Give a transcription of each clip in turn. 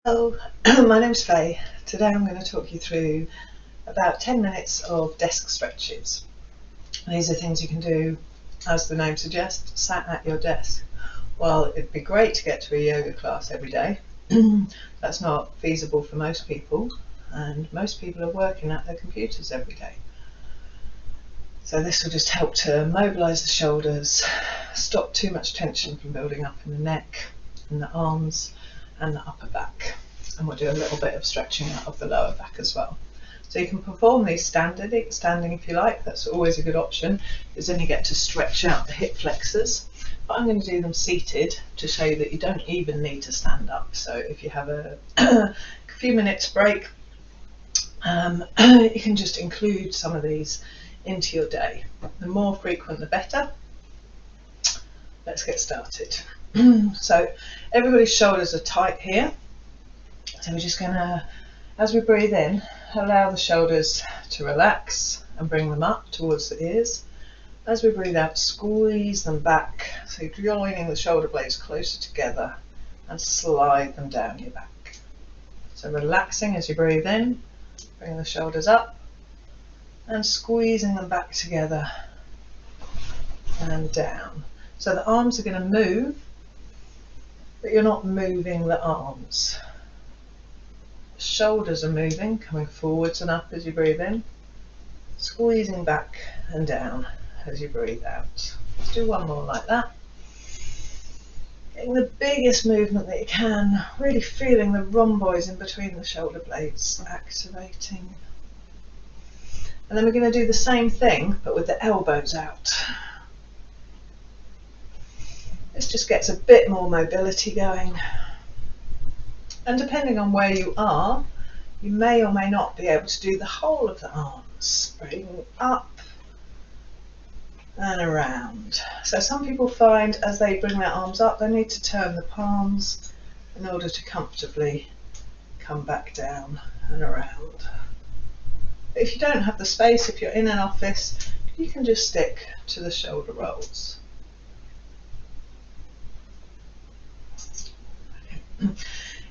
Hello, my name's Faye. Today I'm going to talk you through about 10 minutes of desk stretches. These are things you can do, as the name suggests, sat at your desk. Well, it'd be great to get to a yoga class every day. That's not feasible for most people, and most people are working at their computers every day. So this will just help to mobilise the shoulders, stop too much tension from building up in the neck and the arms and the upper back. And we'll do a little bit of stretching out of the lower back as well. So you can perform these standing if you like. That's always a good option, because then you get to stretch out the hip flexors. But I'm going to do them seated to show you that you don't even need to stand up. So if you have a few minutes break, you can just include some of these into your day. The more frequent the better. Let's get started. So everybody's shoulders are tight here, so we're just going to, as we breathe in, allow the shoulders to relax and bring them up towards the ears. As we breathe out, squeeze them back, so joining the shoulder blades closer together and slide them down your back. So relaxing as you breathe in, bring the shoulders up and squeezing them back together and down. So the arms are going to move, but you're not moving the arms. The shoulders are moving, coming forwards and up as you breathe in, squeezing back and down as you breathe out. Let's do one more like that. Getting the biggest movement that you can, really feeling the rhomboids in between the shoulder blades activating. And then we're going to do the same thing, but with the elbows out. This just gets a bit more mobility going. And depending on where you are, you may or may not be able to do the whole of the arms. Bring up and around. So some people find as they bring their arms up, they need to turn the palms in order to comfortably come back down and around. But if you don't have the space, if you're in an office, you can just stick to the shoulder rolls.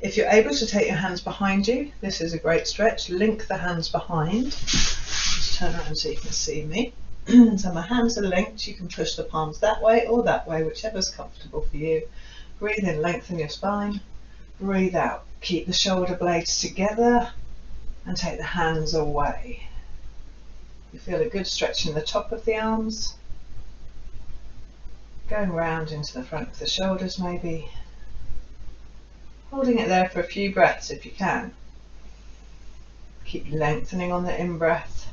If you're able to take your hands behind you, this is a great stretch. Link the hands behind. Just turn around so you can see me. So my hands are linked. You can push the palms that way or that way, whichever's comfortable for you. Breathe in, lengthen your spine. Breathe out. Keep the shoulder blades together and take the hands away. You feel a good stretch in the top of the arms. Going round into the front of the shoulders maybe. Holding it there for a few breaths if you can. Keep lengthening on the in-breath.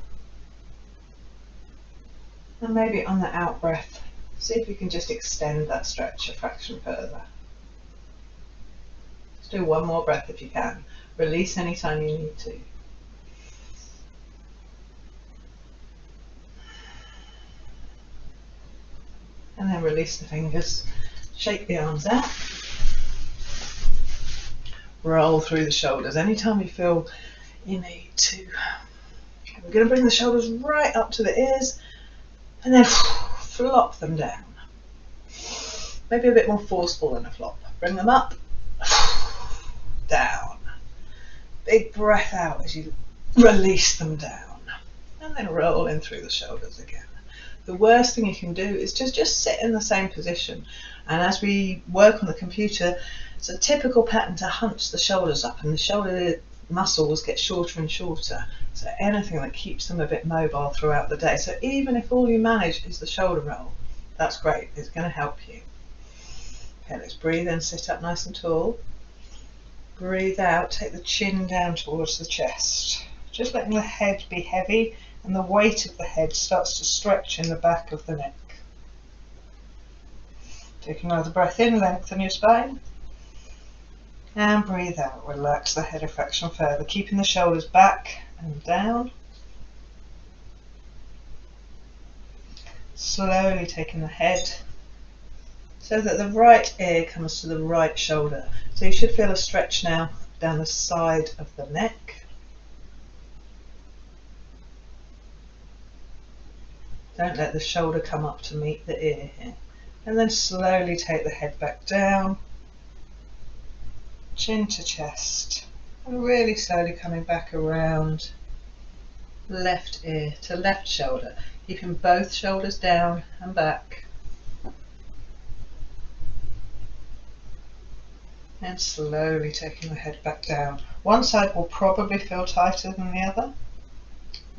And maybe on the out-breath, see if you can just extend that stretch a fraction further. Let's do one more breath if you can. Release anytime you need to. And then release the fingers. Shake the arms out. Roll through the shoulders anytime you feel you need to. We're going to bring the shoulders right up to the ears and then flop them down. Maybe a bit more forceful than a flop. Bring them up, down. Big breath out as you release them down. And then roll in through the shoulders again. The worst thing you can do is just sit in the same position. And as we work on the computer, it's a typical pattern to hunch the shoulders up, and the shoulder muscles get shorter and shorter. So anything that keeps them a bit mobile throughout the day. So even if all you manage is the shoulder roll, that's great. It's going to help you. Okay, let's breathe in, sit up nice and tall. Breathe out, take the chin down towards the chest. Just letting the head be heavy and the weight of the head starts to stretch in the back of the neck. Take another breath in, lengthen your spine. And breathe out, relax the head a fraction further, keeping the shoulders back and down. Slowly taking the head so that the right ear comes to the right shoulder. So you should feel a stretch now down the side of the neck. Don't let the shoulder come up to meet the ear here. And then slowly take the head back down. chin to chest, and really slowly coming back around left ear to left shoulder, keeping both shoulders down and back, and slowly taking the head back down. One side will probably feel tighter than the other.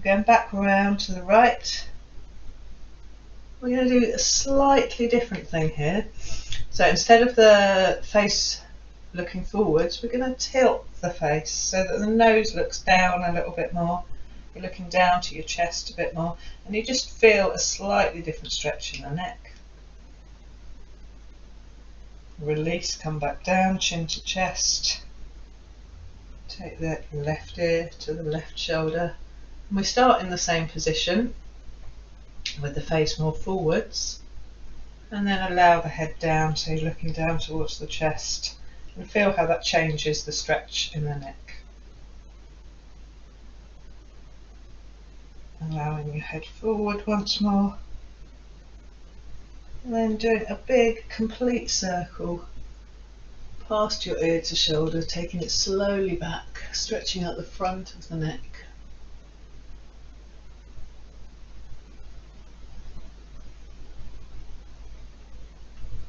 Going back around to the right. We're going to do a slightly different thing here. So instead of the face looking forwards, we're going to tilt the face so that the nose looks down a little bit more. You're looking down to your chest a bit more, and you just feel a slightly different stretch in the neck. Release, come back down, chin to chest. Take the left ear to the left shoulder. And we start in the same position with the face more forwards, and then allow the head down so you're looking down towards the chest, and feel how that changes the stretch in the neck. Allowing your head forward once more, and then doing a big complete circle past your ear to shoulder, taking it slowly back, stretching out the front of the neck.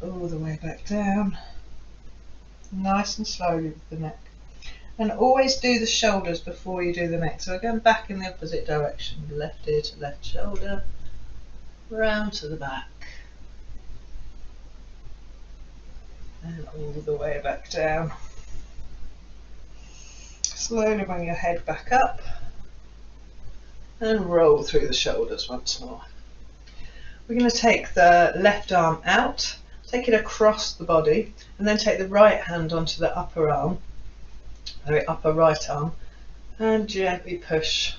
All the way back down, nice and slowly with the neck. And always do the shoulders before you do the neck. So we're going back in the opposite direction, left ear to left shoulder, round to the back, and all the way back down. Slowly bring your head back up and roll through the shoulders once more. We're going to take the left arm out, take it across the body, and then take the right hand onto the upper arm, the upper right arm, and gently push,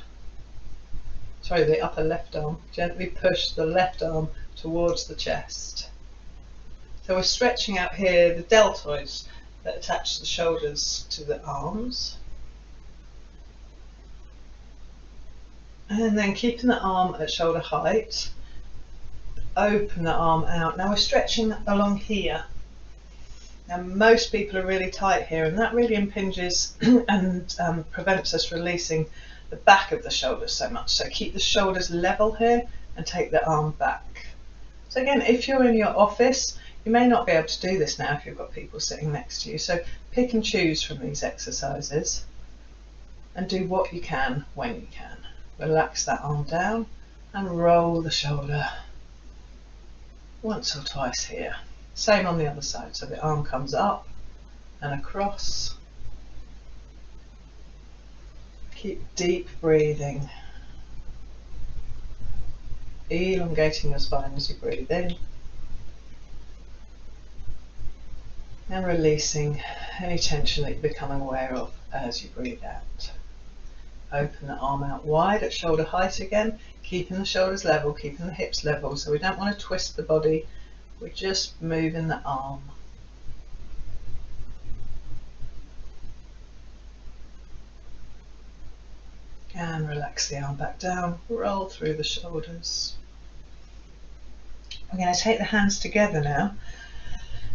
the upper left arm, gently push the left arm towards the chest. So we're stretching out here the deltoids that attach the shoulders to the arms. And then keeping the arm at shoulder height, open the arm out. Now we're stretching along here. Now most people are really tight here, and that really impinges and prevents us releasing the back of the shoulders so much. So keep the shoulders level here and take the arm back. So again, if you're in your office, you may not be able to do this now if you've got people sitting next to you. So pick and choose from these exercises and do what you can when you can. Relax that arm down and roll the shoulder once or twice here. Same on the other side, so the arm comes up and across. Keep deep breathing, elongating your spine as you breathe in, and releasing any tension that you're becoming aware of as you breathe out. Open the arm out wide at shoulder height again, keeping the shoulders level, keeping the hips level, so we don't want to twist the body, we're just moving the arm. And relax the arm back down, roll through the shoulders. We're going to take the hands together now.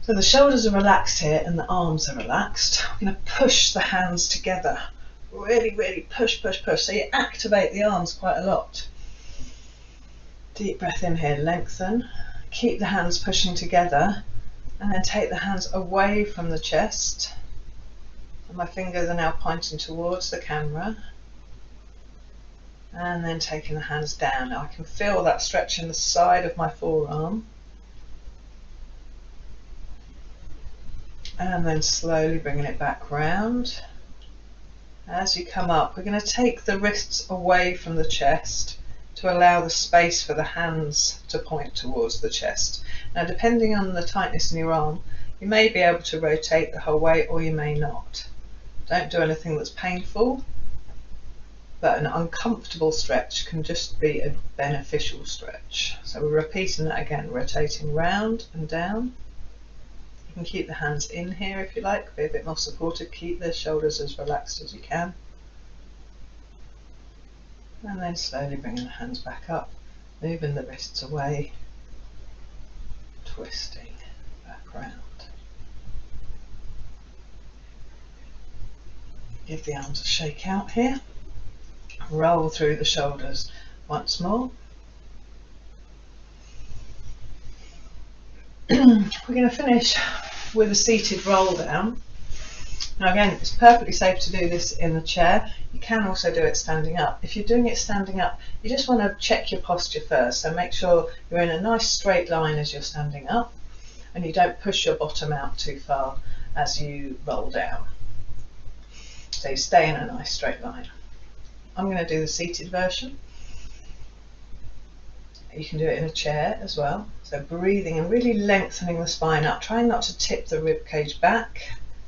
So the shoulders are relaxed here and the arms are relaxed. We're going to push the hands together. Really, really push, push, push. So you activate the arms quite a lot. Deep breath in here, lengthen. Keep the hands pushing together and then take the hands away from the chest. And my fingers are now pointing towards the camera. And then taking the hands down. Now I can feel that stretch in the side of my forearm. And then slowly bringing it back round. As you come up, we're going to take the wrists away from the chest to allow the space for the hands to point towards the chest. Now depending on the tightness in your arm, you may be able to rotate the whole way or you may not. Don't do anything that's painful, but an uncomfortable stretch can just be a beneficial stretch. So we're repeating that again, rotating round and down. You can keep the hands in here if you like, be a bit more supported, keep the shoulders as relaxed as you can. And then slowly bringing the hands back up, moving the wrists away, twisting back round. Give the arms a shake out here. Roll through the shoulders once more. We're going to finish with a seated roll down. Now again, it's perfectly safe to do this in the chair. You can also do it standing up. If you're doing it standing up, you just want to check your posture first. So make sure you're in a nice straight line as you're standing up and you don't push your bottom out too far as you roll down. So you stay in a nice straight line. I'm going to do the seated version. You can do it in a chair as well. So breathing and really lengthening the spine up, trying not to tip the rib cage back,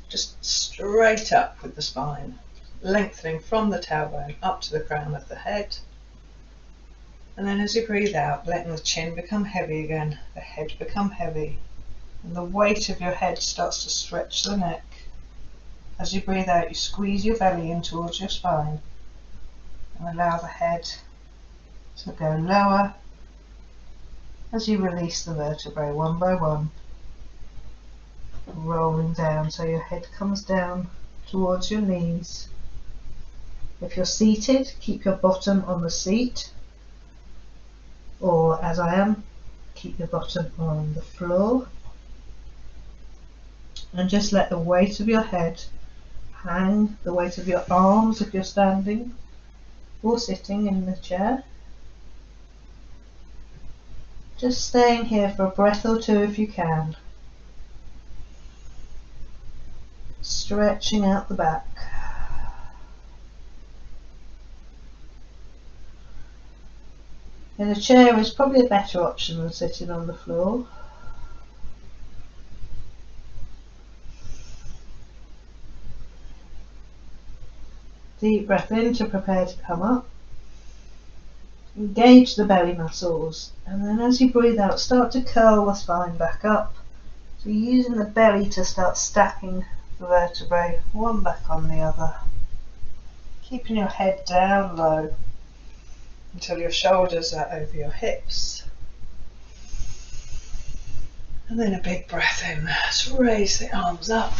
just straight up with the spine, lengthening from the tailbone up to the crown of the head. And then as you breathe out, letting the chin become heavy again, the head become heavy, and the weight of your head starts to stretch the neck. As you breathe out, you squeeze your belly in towards your spine and allow the head to go lower as you release the vertebrae one by one, rolling down so your head comes down towards your knees. If you're seated, keep your bottom on the seat, or as I am, keep your bottom on the floor, and just let the weight of your head hang, the weight of your arms if you're standing or sitting in the chair. Just staying here for a breath or two if you can. Stretching out the back. In a chair is probably a better option than sitting on the floor. Deep breath in to prepare to come up. Engage the belly muscles, and then as you breathe out, start to curl the spine back up. So you're using the belly to start stacking the vertebrae one back on the other. Keeping your head down low until your shoulders are over your hips. And then a big breath in. Let's raise the arms up.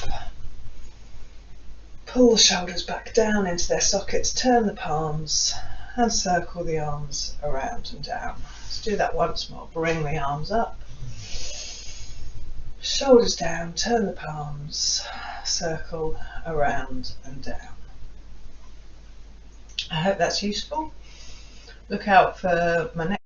Pull the shoulders back down into their sockets, turn the palms and circle the arms around and down. Let's do that once more. Bring the arms up, shoulders down, turn the palms, circle around and down. I hope that's useful. Look out for my next